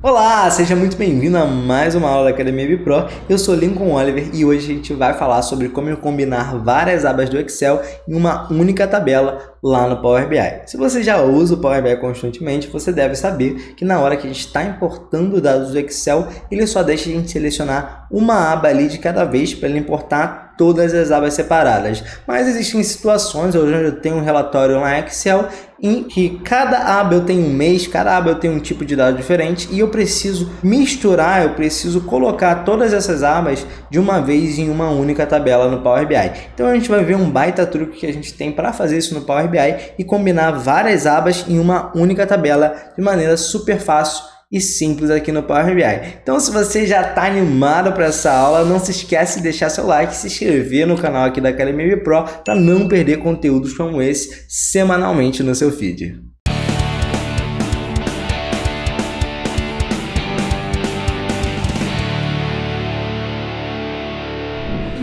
Olá, seja muito bem-vindo a mais uma aula da Academia BPro. Eu sou Lincoln Oliver e hoje a gente vai falar sobre como combinar várias abas do Excel em uma única tabela lá no Power BI. Se você já usa o Power BI constantemente, você deve saber que na hora que a gente está importando dados do Excel, ele só deixa a gente selecionar uma aba ali de cada vez para ele importar todas as abas separadas. Mas existem situações onde eu tenho um relatório lá em Excel em que cada aba eu tenho um mês, cada aba eu tenho um tipo de dado diferente e eu preciso misturar, eu preciso colocar todas essas abas de uma vez em uma única tabela no Power BI. Então a gente vai ver um baita truque que a gente tem para fazer isso no Power BI e combinar várias abas em uma única tabela de maneira super fácil e simples aqui no Power BI. Então, se você já está animado para essa aula, não se esquece de deixar seu like e se inscrever no canal aqui da Academia BPro para não perder conteúdos como esse semanalmente no seu feed.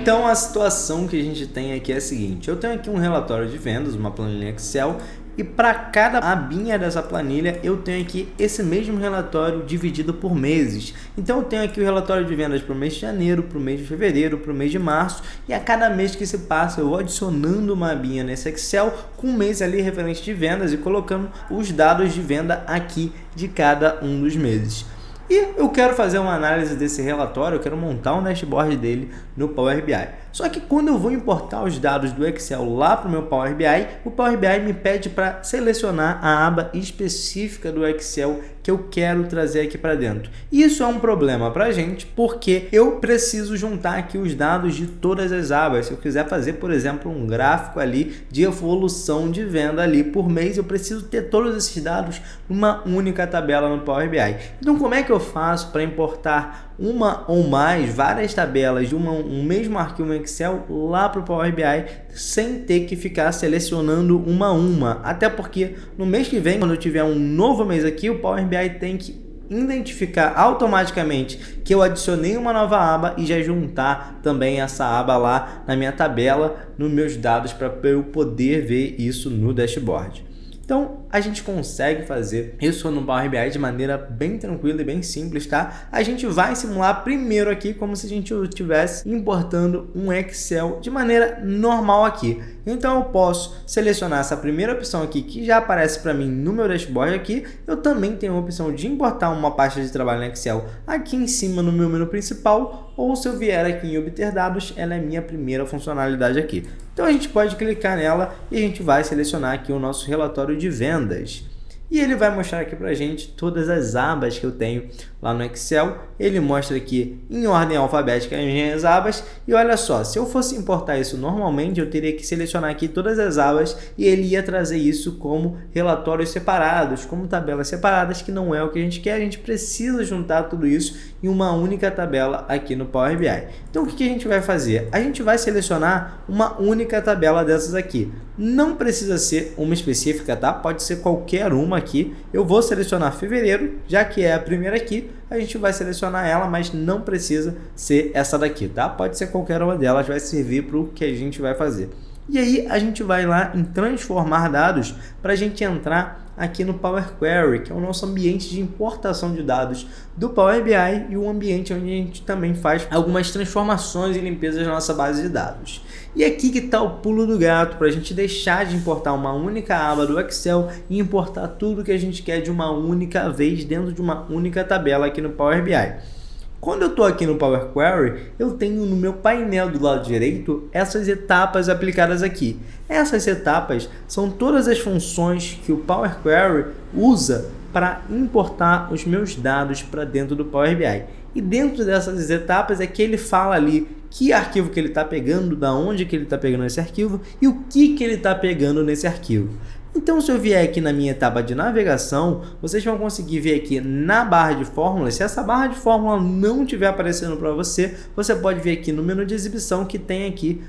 Então, a situação que a gente tem aqui é a seguinte: eu tenho aqui um relatório de vendas, uma planilha Excel, e para cada abinha dessa planilha eu tenho aqui esse mesmo relatório dividido por meses. Então eu tenho aqui o relatório de vendas para o mês de janeiro, para o mês de fevereiro, para o mês de março, e a cada mês que se passa eu vou adicionando uma abinha nesse Excel com um mês ali referente de vendas e colocando os dados de venda aqui de cada um dos meses. E eu quero fazer uma análise desse relatório, eu quero montar um dashboard dele no Power BI. Só que quando eu vou importar os dados do Excel lá para o meu Power BI, o Power BI me pede para selecionar a aba específica do Excel que eu quero trazer aqui para dentro. Isso é um problema para a gente, porque eu preciso juntar aqui os dados de todas as abas. Se eu quiser fazer, por exemplo, um gráfico ali de evolução de venda ali por mês, eu preciso ter todos esses dados numa única tabela no Power BI. Então, como é que eu faço para importar uma ou mais, várias tabelas de um mesmo arquivo Excel lá para o Power BI sem ter que ficar selecionando uma a uma? Até porque no mês que vem, quando eu tiver um novo mês aqui, o Power BI tem que identificar automaticamente que eu adicionei uma nova aba e já juntar também essa aba lá na minha tabela, nos meus dados, para eu poder ver isso no dashboard. Então, a gente consegue fazer isso no Power BI de maneira bem tranquila e bem simples, tá? A gente vai simular primeiro aqui como se a gente estivesse importando um Excel de maneira normal aqui. Então, eu posso selecionar essa primeira opção aqui que já aparece para mim no meu dashboard aqui. Eu também tenho a opção de importar uma pasta de trabalho no Excel aqui em cima no meu menu principal, ou se eu vier aqui em obter dados, ela é minha primeira funcionalidade aqui. Então a gente pode clicar nela e a gente vai selecionar aqui o nosso relatório de vendas. E ele vai mostrar aqui pra gente todas as abas que eu tenho lá no Excel. Ele mostra aqui em ordem alfabética as minhas abas. E olha só, se eu fosse importar isso normalmente, eu teria que selecionar aqui todas as abas e ele ia trazer isso como relatórios separados, como tabelas separadas, que não é o que a gente quer. A gente precisa juntar tudo isso em uma única tabela aqui no Power BI. Então o que a gente vai fazer? A gente vai selecionar uma única tabela dessas aqui. Não precisa ser uma específica, tá? Pode ser qualquer uma aqui. Eu vou selecionar fevereiro, já que é a primeira aqui, a gente vai selecionar ela, mas não precisa ser essa daqui, tá? Pode ser qualquer uma delas, vai servir para o que a gente vai fazer. E aí a gente vai lá em transformar dados para a gente entrar aqui no Power Query, que é o nosso ambiente de importação de dados do Power BI e o ambiente onde a gente também faz algumas transformações e limpezas na nossa base de dados. E aqui que está o pulo do gato para a gente deixar de importar uma única aba do Excel e importar tudo que a gente quer de uma única vez dentro de uma única tabela aqui no Power BI. Quando eu estou aqui no Power Query, eu tenho no meu painel do lado direito essas etapas aplicadas aqui. Essas etapas são todas as funções que o Power Query usa para importar os meus dados para dentro do Power BI. E dentro dessas etapas é que ele fala ali que arquivo que ele está pegando, da onde que ele está pegando esse arquivo e o que ele está pegando nesse arquivo. Então, se eu vier aqui na minha etapa de navegação, vocês vão conseguir ver aqui na barra de fórmulas. Se essa barra de fórmula não estiver aparecendo para você, você pode ver aqui no menu de exibição que tem aqui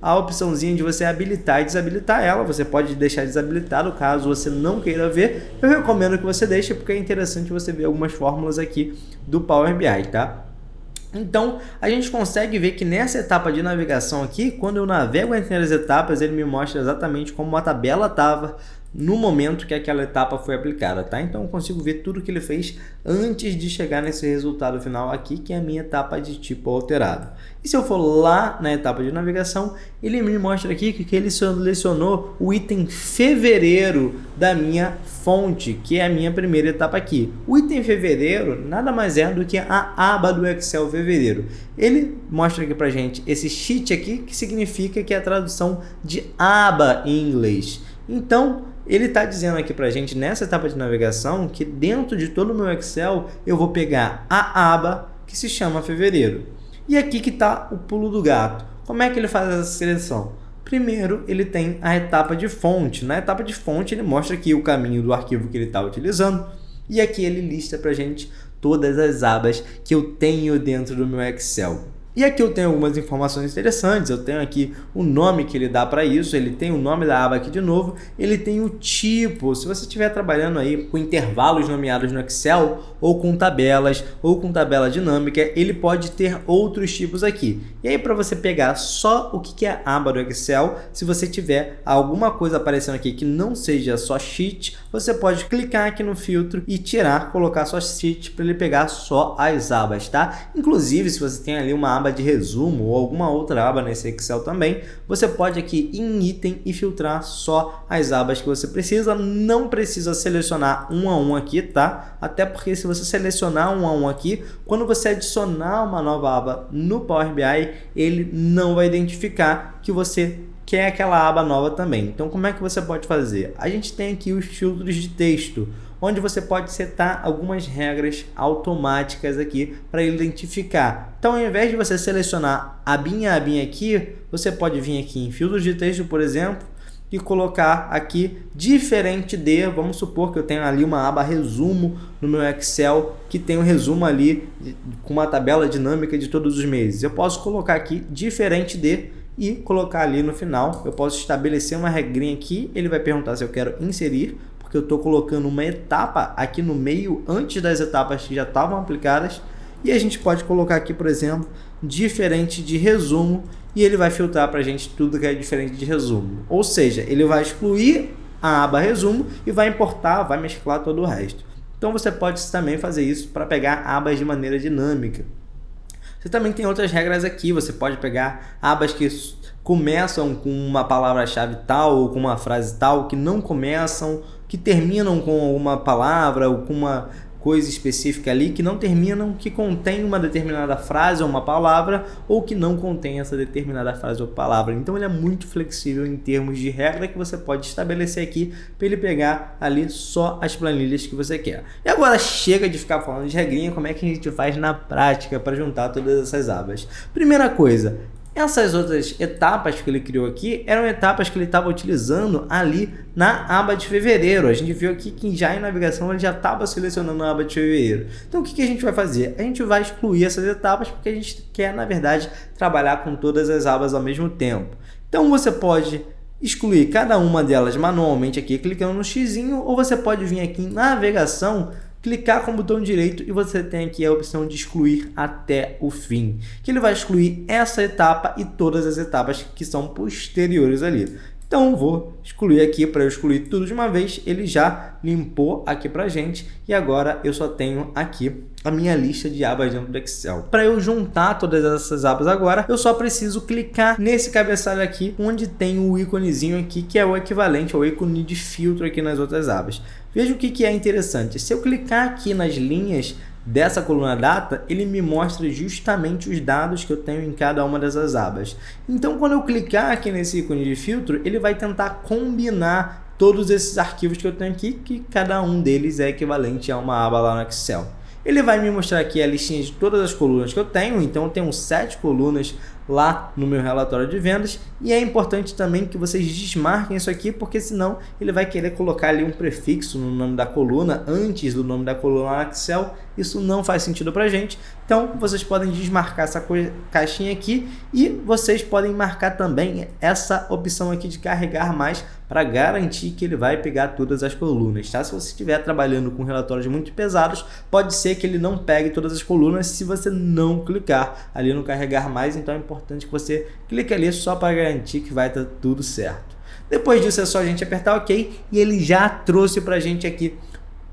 a opçãozinha de você habilitar e desabilitar ela. Você pode deixar desabilitado caso você não queira ver. Eu recomendo que você deixe porque é interessante você ver algumas fórmulas aqui do Power BI, tá? Então, a gente consegue ver que nessa etapa de navegação aqui, quando eu navego entre as etapas, ele me mostra exatamente como a tabela estava no momento que aquela etapa foi aplicada, tá? Então eu consigo ver tudo que ele fez antes de chegar nesse resultado final aqui, que é a minha etapa de tipo alterado. E se eu for lá na etapa de navegação, ele me mostra aqui que ele selecionou o item fevereiro da minha fonte, que é a minha primeira etapa aqui. O item fevereiro nada mais é do que a aba do Excel fevereiro. Ele mostra aqui pra gente esse sheet aqui, que significa que é a tradução de aba em inglês. Então, ele está dizendo aqui para a gente, nessa etapa de navegação, que dentro de todo o meu Excel, eu vou pegar a aba que se chama fevereiro. E aqui que está o pulo do gato. Como é que ele faz essa seleção? Primeiro, ele tem a etapa de fonte. Na etapa de fonte, ele mostra aqui o caminho do arquivo que ele está utilizando. E aqui ele lista para a gente todas as abas que eu tenho dentro do meu Excel. E aqui eu tenho algumas informações interessantes, eu tenho aqui o nome que ele dá para isso, ele tem o nome da aba aqui de novo, ele tem o tipo, se você estiver trabalhando aí com intervalos nomeados no Excel, ou com tabelas, ou com tabela dinâmica, ele pode ter outros tipos aqui. E aí para você pegar só o que é a aba do Excel, se você tiver alguma coisa aparecendo aqui que não seja só sheet, você pode clicar aqui no filtro e tirar, colocar só sheet para ele pegar só as abas, tá? Inclusive, se você tem ali uma aba de resumo ou alguma outra aba nesse Excel também, você pode aqui em item e filtrar só as abas que você precisa, não precisa selecionar um a um aqui, tá? Até porque se você selecionar um a um aqui, quando você adicionar uma nova aba no Power BI, ele não vai identificar que você quer aquela aba nova também. Então como é que você pode fazer? A gente tem aqui os filtros de texto, onde você pode setar algumas regras automáticas aqui para identificar. Então, ao invés de você selecionar a abinha aqui, você pode vir aqui em filtros de texto, por exemplo, e colocar aqui diferente de, vamos supor que eu tenho ali uma aba resumo no meu Excel, que tem um resumo ali com uma tabela dinâmica de todos os meses. Eu posso colocar aqui diferente de e colocar ali no final. Eu posso estabelecer uma regrinha aqui, ele vai perguntar se eu quero inserir, que eu estou colocando uma etapa aqui no meio antes das etapas que já estavam aplicadas, e a gente pode colocar aqui, por exemplo, diferente de resumo, e ele vai filtrar para a gente tudo que é diferente de resumo. Ou seja, ele vai excluir a aba resumo e vai importar, vai mesclar todo o resto. Então você pode também fazer isso para pegar abas de maneira dinâmica. Você também tem outras regras aqui, você pode pegar abas que começam com uma palavra-chave tal ou com uma frase tal, que não começam, que terminam com uma palavra ou com uma coisa específica ali, que não terminam, que contém uma determinada frase ou uma palavra, ou que não contém essa determinada frase ou palavra. Então ele é muito flexível em termos de regra que você pode estabelecer aqui para ele pegar ali só as planilhas que você quer. E agora chega de ficar falando de regrinha, como é que a gente faz na prática para juntar todas essas abas? Primeira coisa, essas outras etapas que ele criou aqui eram etapas que ele estava utilizando ali na aba de fevereiro. A gente viu aqui que já em navegação ele já estava selecionando a aba de fevereiro. Então o que a gente vai fazer? A gente vai excluir essas etapas porque a gente quer, na verdade, trabalhar com todas as abas ao mesmo tempo. Então você pode excluir cada uma delas manualmente aqui, clicando no xizinho, ou você pode vir aqui em navegação, clicar com o botão direito e você tem aqui a opção de excluir até o fim, que ele vai excluir essa etapa e todas as etapas que são posteriores ali. Então vou excluir aqui, para eu excluir tudo de uma vez, ele já limpou aqui pra gente e agora eu só tenho aqui a minha lista de abas dentro do Excel. Para eu juntar todas essas abas agora, eu só preciso clicar nesse cabeçalho aqui, onde tem o íconezinho aqui, que é o equivalente ao ícone de filtro aqui nas outras abas. Veja o que é interessante. Se eu clicar aqui nas linhas dessa coluna data, ele me mostra justamente os dados que eu tenho em cada uma dessas abas. Então, quando eu clicar aqui nesse ícone de filtro, ele vai tentar combinar todos esses arquivos que eu tenho aqui, que cada um deles é equivalente a uma aba lá no Excel. Ele vai me mostrar aqui a listinha de todas as colunas que eu tenho, então eu tenho 7 colunas lá no meu relatório de vendas, e é importante também que vocês desmarquem isso aqui, porque senão ele vai querer colocar ali um prefixo no nome da coluna, antes do nome da coluna no Excel. Isso não faz sentido pra gente, então vocês podem desmarcar essa caixinha aqui, e vocês podem marcar também essa opção aqui de carregar mais, para garantir que ele vai pegar todas as colunas, tá? Se você estiver trabalhando com relatórios muito pesados, pode ser que ele não pegue todas as colunas se você não clicar ali no carregar mais, então é importante que você clique ali só para garantir que vai estar tudo certo. Depois disso é só a gente apertar OK e ele já trouxe para a gente aqui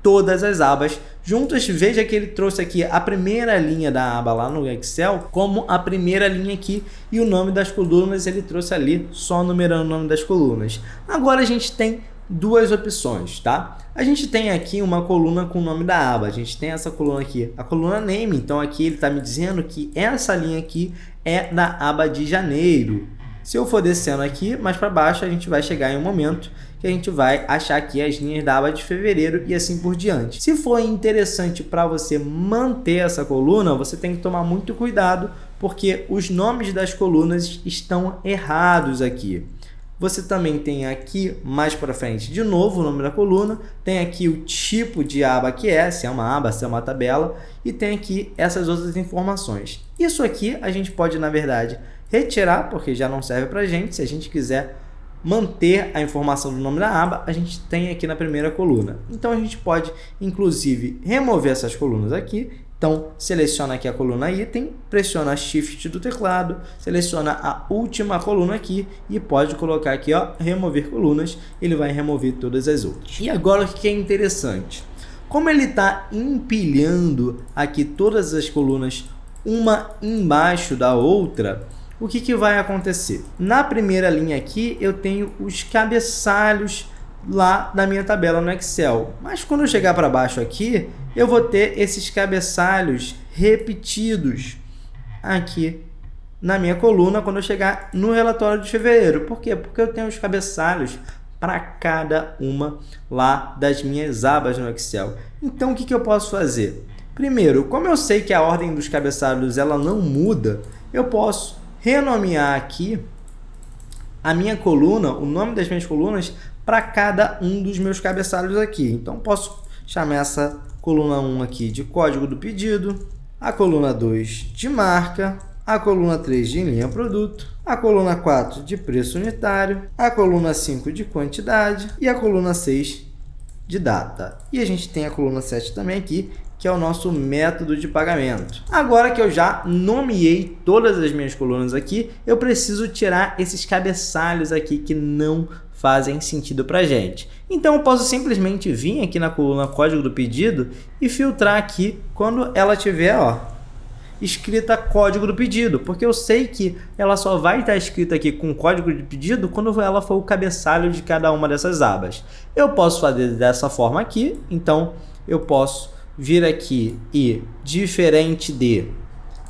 todas as abas juntas. Veja que ele trouxe aqui a primeira linha da aba lá no Excel como a primeira linha aqui, e o nome das colunas ele trouxe ali só numerando o nome das colunas. Agora a gente tem duas opções, tá? A gente tem aqui uma coluna com o nome da aba, a gente tem essa coluna aqui, a coluna name. Então aqui ele está me dizendo que essa linha aqui é da aba de janeiro. Se eu for descendo aqui mais para baixo, a gente vai chegar em um momento que a gente vai achar aqui as linhas da aba de fevereiro e assim por diante. Se for interessante para você manter essa coluna, você tem que tomar muito cuidado, porque os nomes das colunas estão errados aqui. Você também tem aqui mais para frente de novo o nome da coluna, tem aqui o tipo de aba que é, se é uma aba, se é uma tabela, e tem aqui essas outras informações. Isso aqui a gente pode, na verdade, retirar, porque já não serve para a gente. Se a gente quiser manter a informação do nome da aba, a gente tem aqui na primeira coluna. Então a gente pode, inclusive, remover essas colunas aqui. Então, seleciona aqui a coluna item, pressiona Shift do teclado, seleciona a última coluna aqui e pode colocar aqui, ó, remover colunas. Ele vai remover todas as outras. E agora o que é interessante? Como ele está empilhando aqui todas as colunas uma embaixo da outra, o que vai acontecer? Na primeira linha aqui eu tenho os cabeçalhos lá da minha tabela no Excel, mas quando eu chegar para baixo aqui, eu vou ter esses cabeçalhos repetidos aqui na minha coluna quando eu chegar no relatório de fevereiro. Por quê? Porque eu tenho os cabeçalhos para cada uma lá das minhas abas no Excel. Então o que eu posso fazer? Primeiro, como eu sei que a ordem dos cabeçalhos ela não muda, eu posso renomear aqui a minha coluna, o nome das minhas colunas, para cada um dos meus cabeçalhos aqui. Então, posso chamar essa coluna 1 aqui de código do pedido, a coluna 2 de marca, a coluna 3 de linha produto, a coluna 4 de preço unitário, a coluna 5 de quantidade e a coluna 6 de data. E a gente tem a coluna 7 também aqui, que é o nosso método de pagamento. Agora que eu já nomeei todas as minhas colunas aqui, eu preciso tirar esses cabeçalhos aqui que não fazem sentido para a gente. Então eu posso simplesmente vir aqui na coluna código do pedido e filtrar aqui quando ela tiver, ó, escrita código do pedido, porque eu sei que ela só vai estar escrita aqui com código de pedido quando ela for o cabeçalho de cada uma dessas abas. Eu posso fazer dessa forma aqui, então eu posso vir aqui e diferente de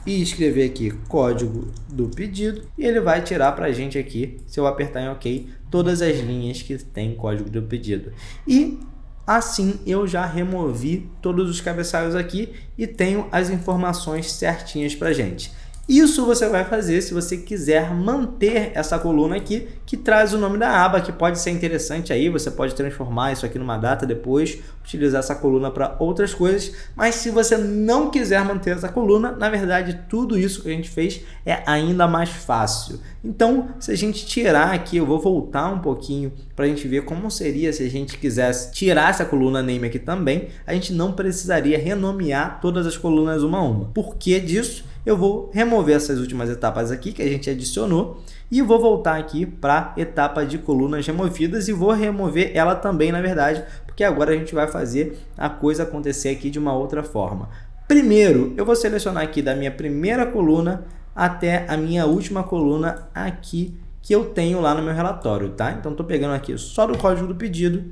e escrever aqui código do pedido e ele vai tirar para a gente aqui, se eu apertar em OK, todas as linhas que tem código do pedido. E assim eu já removi todos os cabeçalhos aqui e tenho as informações certinhas para a gente. Isso você vai fazer se você quiser manter essa coluna aqui que traz o nome da aba, que pode ser interessante aí, você pode transformar isso aqui numa data depois, utilizar essa coluna para outras coisas, mas se você não quiser manter essa coluna, na verdade tudo isso que a gente fez é ainda mais fácil. Então, se a gente tirar aqui, eu vou voltar um pouquinho para a gente ver como seria se a gente quisesse tirar essa coluna name aqui também, a gente não precisaria renomear todas as colunas uma a uma. Por que disso? Eu vou remover essas últimas etapas aqui que a gente adicionou e vou voltar aqui para a etapa de colunas removidas e vou remover ela também, na verdade, porque agora a gente vai fazer a coisa acontecer aqui de uma outra forma. Primeiro, eu vou selecionar aqui da minha primeira coluna até a minha última coluna aqui que eu tenho lá no meu relatório, tá? Então, estou pegando aqui só do código do pedido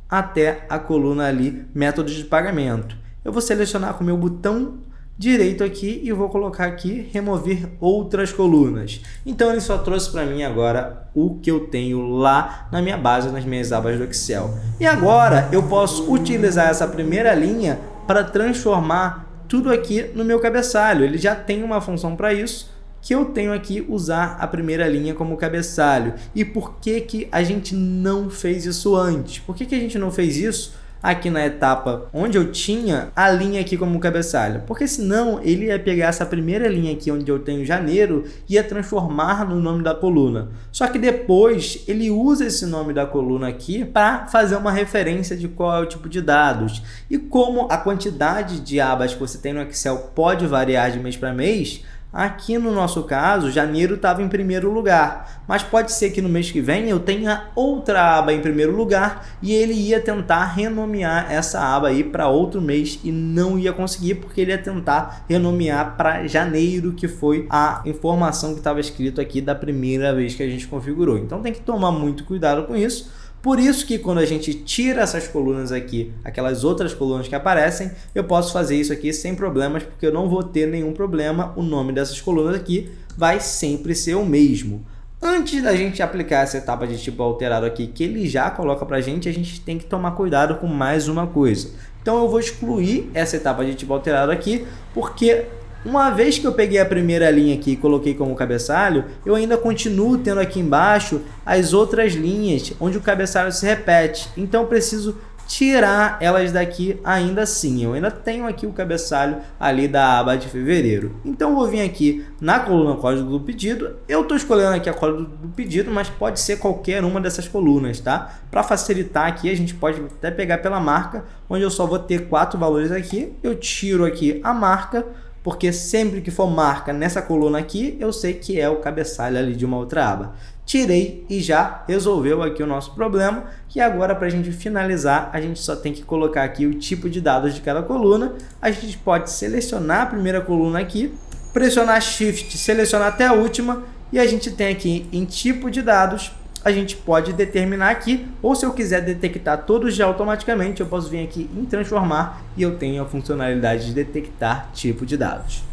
até a coluna ali, métodos de pagamento. Eu vou selecionar com o meu botão direito aqui e vou colocar aqui remover outras colunas. Então ele só trouxe para mim agora o que eu tenho lá na minha base, nas minhas abas do Excel. E agora eu posso utilizar essa primeira linha para transformar tudo aqui no meu cabeçalho. Ele já tem uma função para isso, que eu tenho aqui usar a primeira linha como cabeçalho. E por que a gente não fez isso antes? Por que a gente não fez isso aqui na etapa onde eu tinha a linha aqui como cabeçalho? Porque senão ele ia pegar essa primeira linha aqui onde eu tenho janeiro e ia transformar no nome da coluna. Só que depois ele usa esse nome da coluna aqui para fazer uma referência de qual é o tipo de dados. E como a quantidade de abas que você tem no Excel pode variar de mês para mês, Aqui no nosso caso, janeiro estava em primeiro lugar, mas pode ser que no mês que vem eu tenha outra aba em primeiro lugar e ele ia tentar renomear essa aba aí para outro mês e não ia conseguir porque ele ia tentar renomear para janeiro, que foi a informação que estava escrito aqui da primeira vez que a gente configurou. Então tem que tomar muito cuidado com isso. Por isso que quando a gente tira essas colunas aqui, aquelas outras colunas que aparecem, eu posso fazer isso aqui sem problemas, porque eu não vou ter nenhum problema, o nome dessas colunas aqui vai sempre ser o mesmo. Antes da gente aplicar essa etapa de tipo alterado aqui, que ele já coloca para a gente tem que tomar cuidado com mais uma coisa. Então eu vou excluir essa etapa de tipo alterado aqui, porque uma vez que eu peguei a primeira linha aqui e coloquei como cabeçalho, eu ainda continuo tendo aqui embaixo as outras linhas onde o cabeçalho se repete. Então eu preciso tirar elas daqui ainda assim. Eu ainda tenho aqui o cabeçalho ali da aba de fevereiro. Então eu vou vir aqui na coluna código do pedido. Eu estou escolhendo aqui a código do pedido, mas pode ser qualquer uma dessas colunas, tá? Para facilitar aqui, a gente pode até pegar pela marca, onde eu só vou ter 4 valores aqui. Eu tiro aqui a marca, porque sempre que for marca nessa coluna aqui, eu sei que é o cabeçalho ali de uma outra aba. Tirei e já resolveu aqui o nosso problema. E agora, para a gente finalizar, a gente só tem que colocar aqui o tipo de dados de cada coluna. A gente pode selecionar a primeira coluna aqui, pressionar Shift, selecionar até a última, e a gente tem aqui em tipo de dados, a gente pode determinar aqui, ou se eu quiser detectar todos já automaticamente, eu posso vir aqui em transformar e eu tenho a funcionalidade de detectar tipo de dados.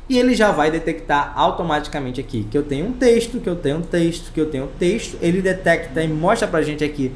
E ele já vai detectar automaticamente aqui que eu tenho um texto, que eu tenho um texto, que eu tenho um texto. Ele detecta e mostra pra gente aqui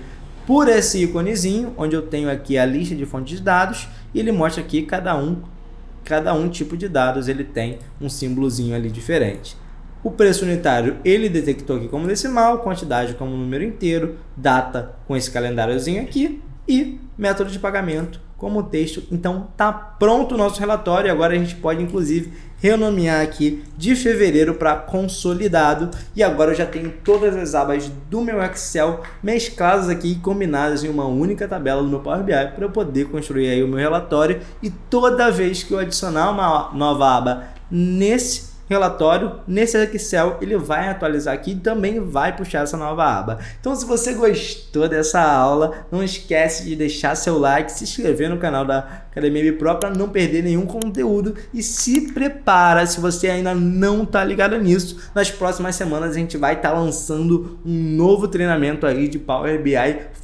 por esse íconezinho, onde eu tenho aqui a lista de fontes de dados, e ele mostra aqui cada um tipo de dados, ele tem um símbolozinho ali diferente. O preço unitário ele detectou aqui como decimal, quantidade como número inteiro, data com esse calendáriozinho aqui e método de pagamento como texto. Então tá pronto o nosso relatório. Agora a gente pode inclusive renomear aqui de fevereiro para consolidado. E agora eu já tenho todas as abas do meu Excel mescladas aqui e combinadas em uma única tabela do meu Power BI para eu poder construir aí o meu relatório. E toda vez que eu adicionar uma nova aba nesse relatório, nesse Excel, ele vai atualizar aqui e também vai puxar essa nova aba. Então, se você gostou dessa aula, não esquece de deixar seu like, se inscrever no canal da Academia MBPro para não perder nenhum conteúdo e se prepara, se você ainda não está ligado nisso, nas próximas semanas a gente vai estar lançando um novo treinamento aí de Power BI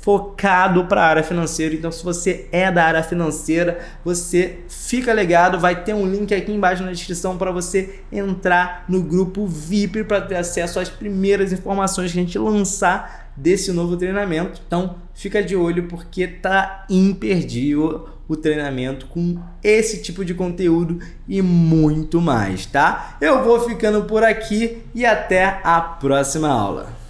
focado para a área financeira. Então, se você é da área financeira, você fica ligado, vai ter um link aqui embaixo na descrição para você entrar no grupo VIP para ter acesso às primeiras informações que a gente lançar desse novo treinamento. Então, fica de olho porque tá imperdível o treinamento com esse tipo de conteúdo e muito mais, tá? Eu vou ficando por aqui e até a próxima aula.